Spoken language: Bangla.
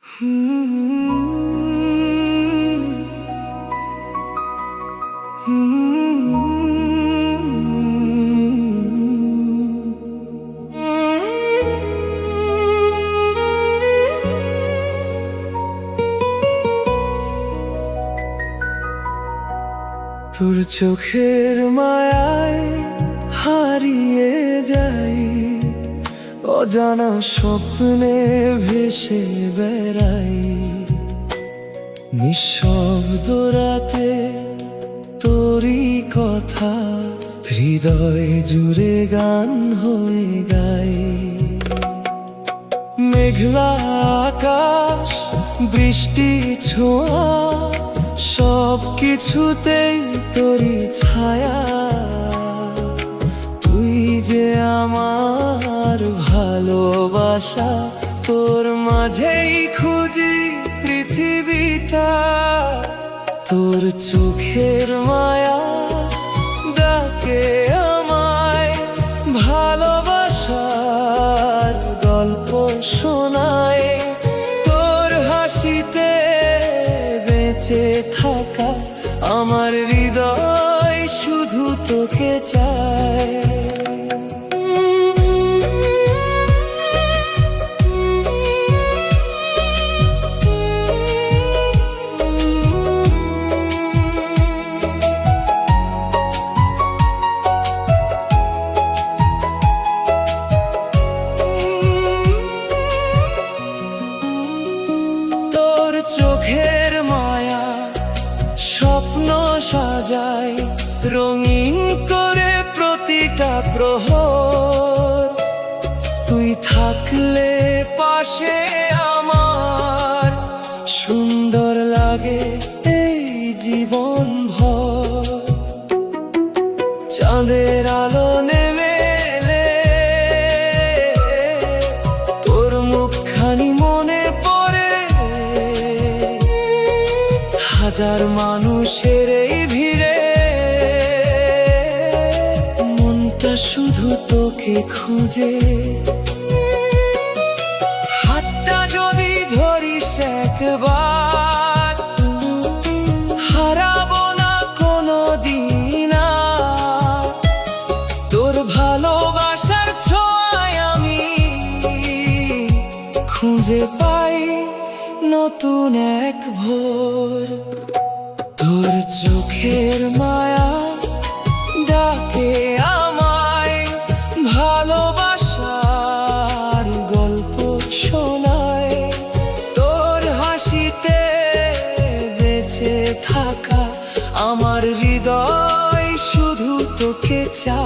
তোর চোখের মায়ায় হারিয়ে যাই, অজানা স্বপ্নে ভেসে বেড়াই। নিঃশব্দ রাতে তোরই কথা হৃদয় জুড়ে গান হয়ে গাই। মেঘলা আকাশ, বৃষ্টি ছোঁয়া, সব কিছুতেই তোরই ছায়া। তুই যে আমার ভালোবাসা, তোর মাঝেই খুঁজি পৃথিবীটা। তোর চোখের মায়া ডাকে আমায়, ভালোবাসার গল্প শোনায়। তোর হাসিতে বেঁচে থাকা আমার হৃদয় শুধু তোকে চায়। তোর চোখের মায়া স্বপ্ন সাজায়, রঙিন করে প্রতিটা প্রহর। তুই থাকলে পাশে আমার সুন্দর লাগে এই জীবন ভর। চাঁদের আলো নেমে এলে তোর মুখখানি মনে পড়ে। হাজার মানুষের এই ভিড়ে মনটা শুধু তোকে খুঁজে। হাতটা যদি ধরিস একবার, হারাবো না কোনো দিন আর। তোর ভালোবাসার ছোঁয়ায় আমি খুঁজে পাই নতুন এক ভোর। তোর চোখের মায়া ডাকে আমায়, ভালোবাসার গল্প শোনায়। তোর হাসিতে বেঁচে থাকা আমার হৃদয় শুধু তোকে চায়।